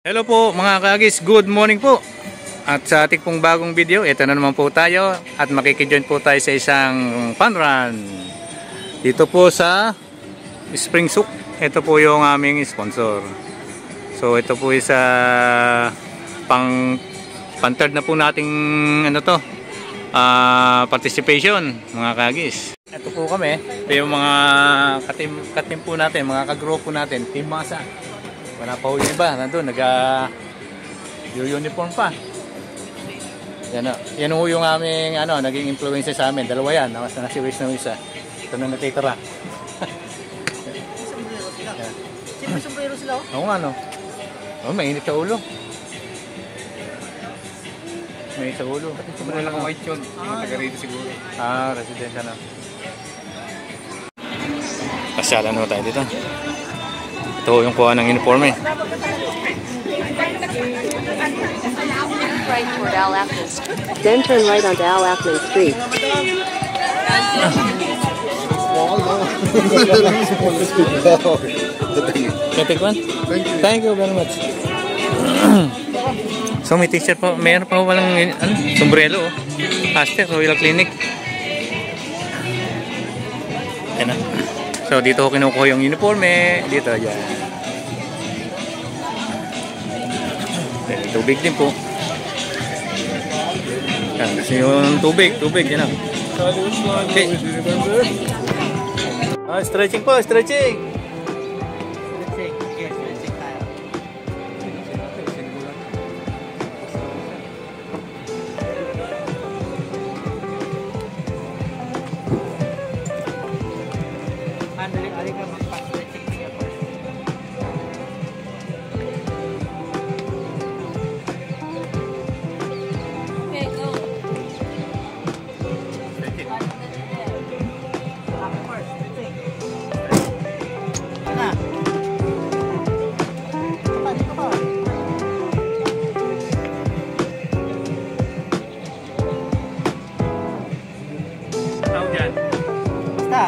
Hello po mga kaagis, good morning po. At sa ating pong bagong video, ito na naman po tayo at makikijoin po tayo sa isang fun run dito po sa Spring Souk. Ito po yung aming sponsor. So ito po isa pang-third na po nating participation mga kaagis. Ito po kami, ito yung mga katim po natin, mga kagrupo natin, Team Masa. Wala pa ho yung iba, nandun, nag-uniform pa. Yan ho yung aming, naging influencer sa amin. Dalawa yan, nasi waste na isa. Ito na natitira. Sino sombrero sila? Oo nga, no? Oh, mainit sa ulo. Mainit sa ulo. Sombrero lang white yun. Yung taga-rito siguro. Residensya na. Pasyalan ho tayo dito. Ito yung kuha ng uniform eh. Right toward Al Afnan. Then turn right onto Al Afnan Street. Can I take one? Thank you very much. So may t-shirt po. Mayroon pa walang sombrero. Aztec Royal Clinic. Yan na. So dito ko kinukuha yung uniforme. Dito, yan. Tubig din po. Yan, kasi yung tubig, yan na. Okay. Stretching po, stretching.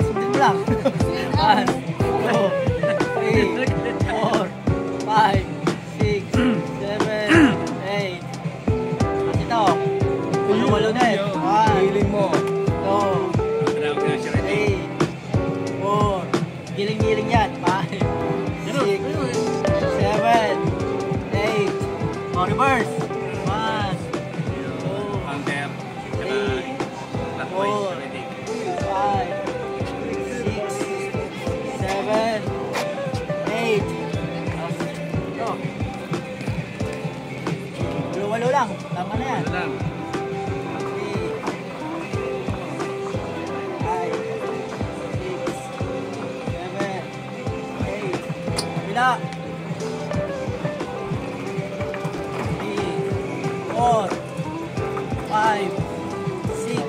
Sundin mo lang. 1, 2, 3, 4, 5, 6, 7, 8. Ito. Walo na eh. 1, Hiling mo. 2, 3, 4. Giling-giling yan. 5, 6, 7, 8. Oh, reverse. 1, 2, 3, 4, 5, 7, 8. Walo lang. Tama na yan. 3, 5, 6, 7, 8. Kabila. 3, 4, 5, 6,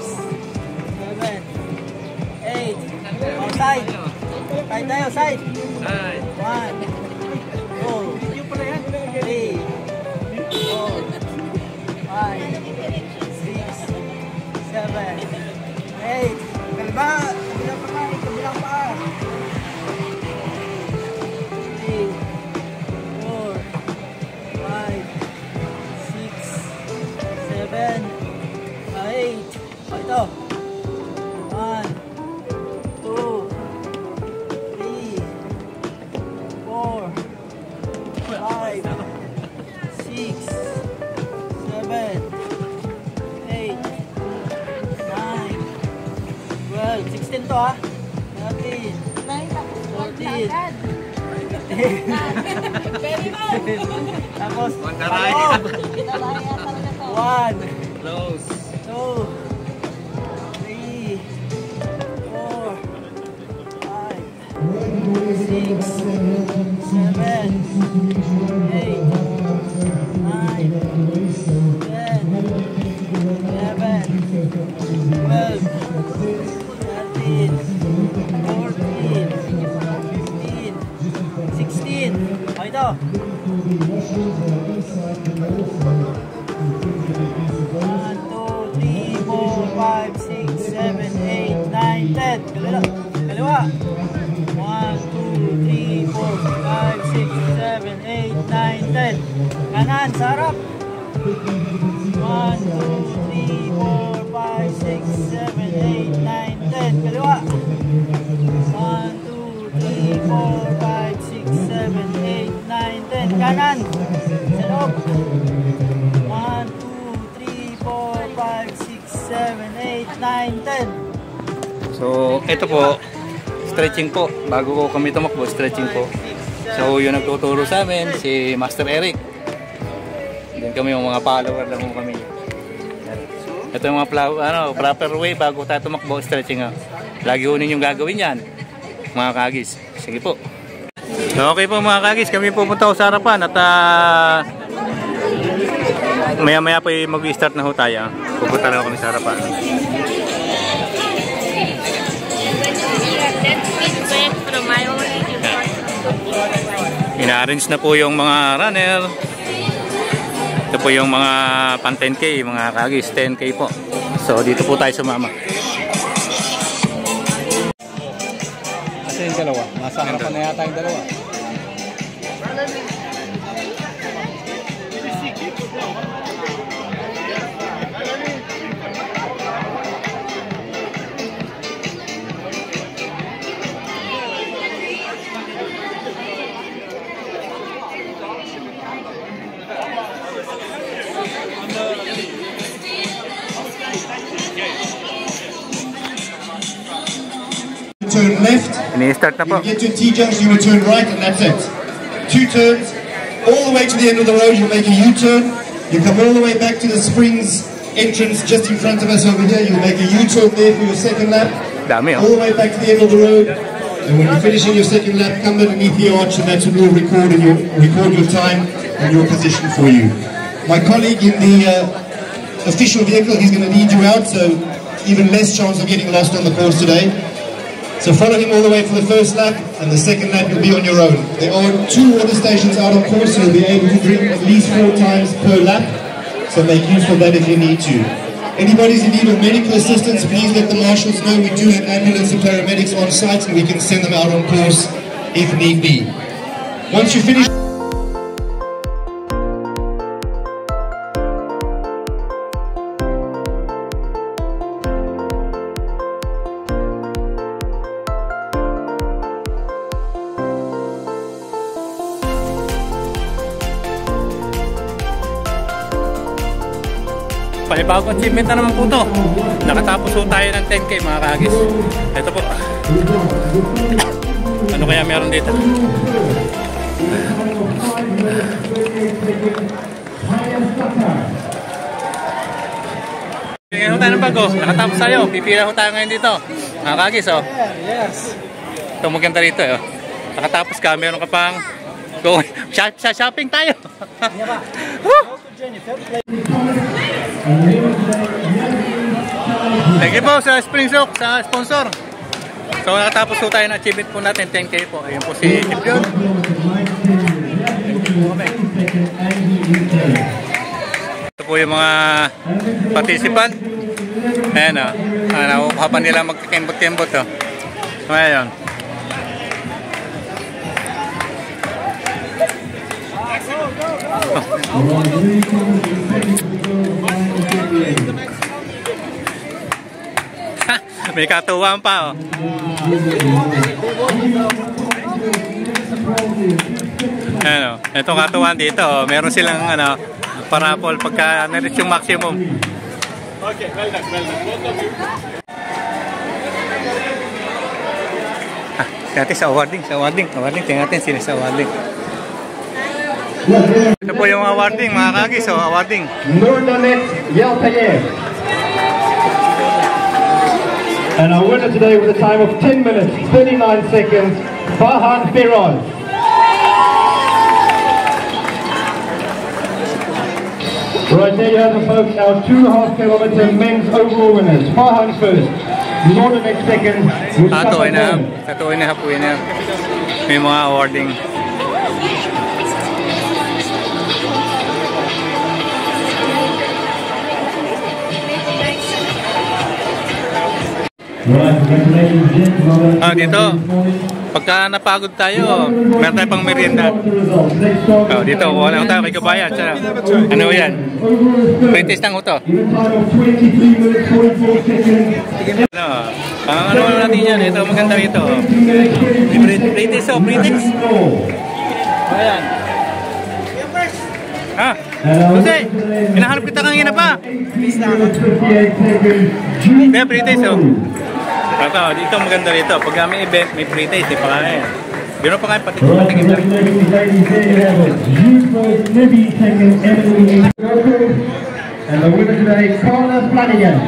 7, 8. Outside. Side tayo, side. 1, 2, 3, 4, 5, 6, 7, 8, 9, 10. Kabilang pa, kabilang pa. 3, 4, 5, 6, 7, 8. Ito. 1, 2, 3, 4, 5, 6, 7, 8, 9, 12, 16 to ha. 13, 14, 15. Tapos, 1, Close. 2, 3, 4, 5, 6, 7, 8, 9, 10, 11, 12, 13, 14, 15, 16. O ito. 1, 2, 3, 4, 5, 6, 7, 8, 9, 10. Kaliwa. 1, 2, 3, 4, 5, 6, 7, 8, 9, 10. Kanan, sa harap. 1, 2, 3, 4, 5, 6, 7, 8, 9, 10. Kaliwa. 1, 2, 3, 4, 5, 6, 7, 8, 9, 10. Kanan. Sa loob. 1, 2, 3, 4, 5, 6, 7, 8, 9, 10. So, ito po, stretching po. Bago ko kami tumakbo, stretching po. So, yung nagtuturo sa amin, si Master Eric. Then kami yung mga follower lang kami. Ito yung mga proper way bago tayo tumakbo, stretching. Lagi ho ninyong gagawin yan, mga kagis. Sige po. So, okay po mga kagis, kami pupunta ko sa harapan at maya-maya po mag-start na ho tayo. Pupunta lang kami sa harapan. Ina-arrange na po yung mga runner. Ito po yung mga pan 10K, mga kagis, 10K po. So dito po tayo sumama. Kasi yung dalawa, nasa harapan na yata yung dalawa. Turn left. Ini-start na po. You get to a T-junction, you will turn right, and that's it. 2 turns, all the way to the end of the road. You make a U-turn. You come all the way back to the Springs entrance just in front of us over here. You make a U-turn there for your second lap. Dami, All the way back to the end of the road. And when you're finishing your second lap, come underneath the arch, and that's when we'll record your time and your position for you. My colleague in the official vehicle, he's going to lead you out, so even less chance of getting lost on the course today. So follow him all the way for the first lap, and the second lap you'll be on your own. There are 2 water stations out on course, so you'll be able to drink at least 4 times per lap. So make use of that if you need to. Anybody's in need of medical assistance, please let the marshals know. We do have ambulance and paramedics on site, and we can send them out on course if need be. Once you finish. Panibagong achievement na naman po ito. Nakatapos po tayo ng 10K mga kagis. Ito po. Ano kaya meron dito? Pipila ho tayo ng bago. Nakatapos tayo. Pipila ho tayo ngayon dito. Mga kagis, oh. Yes. Ito maganda rito, oh. Nakatapos ka, meron ka pang shopping tayo. Thank you po sa Springsock, sa sponsor. So nakatapos po tayo na achievement po natin, 10K po. Ayun po si Champion. Ito po yung mga participant. Ayan o. Nakukuha pa nila magkakembot-kembot o. Ayan. May katuwang pa oh. Ano, itong katuwang dito oh. Meron silang ano, parapol pagka na-reach yung maximum. Okay, well done, well done. Natin sa awarding, tingnan natin sila sa awarding. Ito po yung awarding, mga kagis, so awarding. Nurdanet Yelpayev. And our winner today with a time of 10 minutes, 39 seconds, Farhan Firoz. Right there you have the folks, our 2.5 kilometer men's overall winners. Farhan first, Nurdanet second, Mustafa Satu and a half winner. May mga awarding. Dito. Pagka napagod tayo, meron tayo pang merienda. Dito, wala tayo kay kabayan. Ano yan? Pretest ng uto. Ano natin yan? Ito, maganda ito. Pretest o, pretest. Ayan. Ha? Jose, hinahanap kita kang ina pa. Kaya pretest o. Dito maganda rito. Pag may event, may pre-taste, di pa kaya. Gano'n pa kayo pati patigim lang. And the winner today, Carla Flanagan.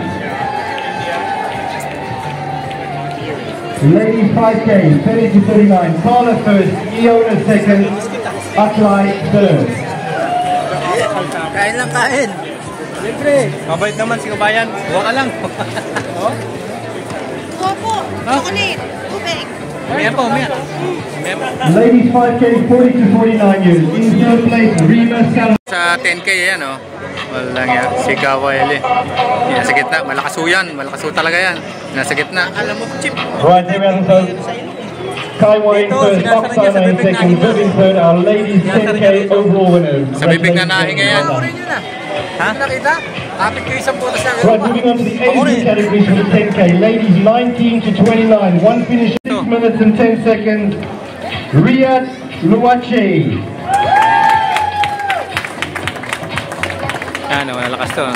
Ladies 5K, 30 to 39. Carla first, Iona second, Atlai third. Kain lang kain. Libre. Mabait naman si kabayan. Buwa ka lang. Opo, chocolate, tubig. Umiyan po, umiyan. Ladies 5K, 40 to 49 years. In third place, Rima Salam. Sa 10K yan, oh. Walang yan. Si Kawali. Nasa gitna. Malakas ho yan. Malakas ho talaga yan. Nasa gitna. Alam mo, chip. Right, here we have the Kaiwa in first, Oksana in second, Viv in third, our ladies 10K overall winners. Sa bibig na nahinga yan. Ha? Nakita? Kapit kayo isang bola sa akin. Right, moving on to the age categories for the 10K. Ladies 19 to 29, one finish 6 minutes and 10 seconds. Riyad Luache. Ano, malakas to.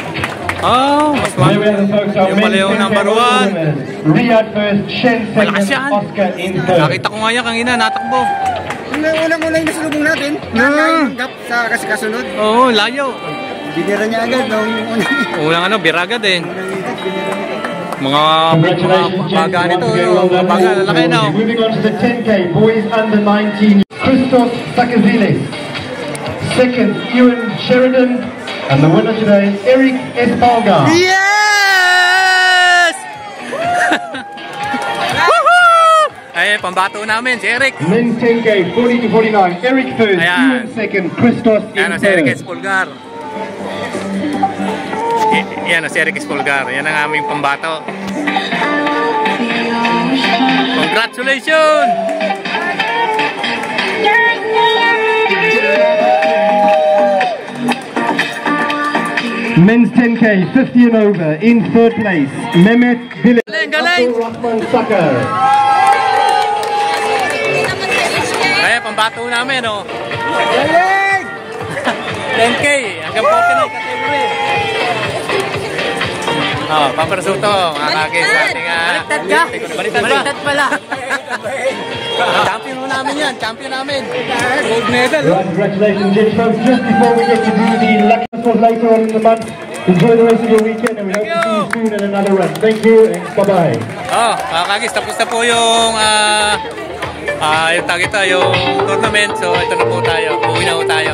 Oh, mas Here we have the folks, our yung pala men's yung 10K number overall 1. winners. Riyad first, Shen Malakas second, yan. Oscar in third. Nakita ko nga yan kanina, natakbo. Unang-una yung nasulubong natin. Yung gap sa kasi kasunod. Oo, layo. Binira niya agad. Unang ano, biragad eh. Mga Congratulations, gents. baga nito, Once again, well done. baga, lalaki na. Moving on to the 10K, boys under 19. Christos Sakazilis. Second, Ewan Sheridan. And the winner today, Eric Espalgar. Yes! Woohoo! Ay, pambato namin, si Eric. Men's 10K, 40 to 49. Eric first, Ayan. Ewan second, Christos in Yan o, si Eric third. Espulgar. Yan o, si Eric Espulgar. Yan ang aming pambato. Congratulations! Men's 10K, 50 and over. In third place, Mehmet Bilal. Galing, galing! Rahman Sakar. Kaya pambato namin o. Galing! 10K, hanggang 49 category. Paparasuto, mga kagis sa ating... Baliktad ka? Baliktad pala. Champion namin yan, champion namin. Gold medal. Right, congratulations, gents. Folks, just before we get to do the lucky draws later on in the month, enjoy the rest of your weekend and we hope to see you soon in another run. Thank you and bye-bye. Mga kagis, tapos na po yung yung tag ito, yung tournament. So ito na po tayo, uwi na po tayo.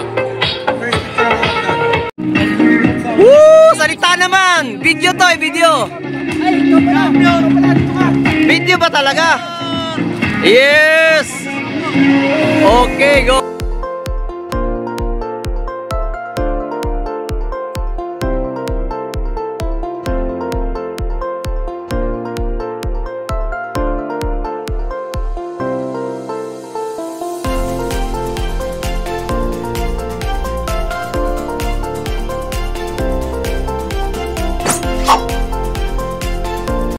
Woo! Salita naman! Video to video! Video ba talaga? Yes! Okay, go!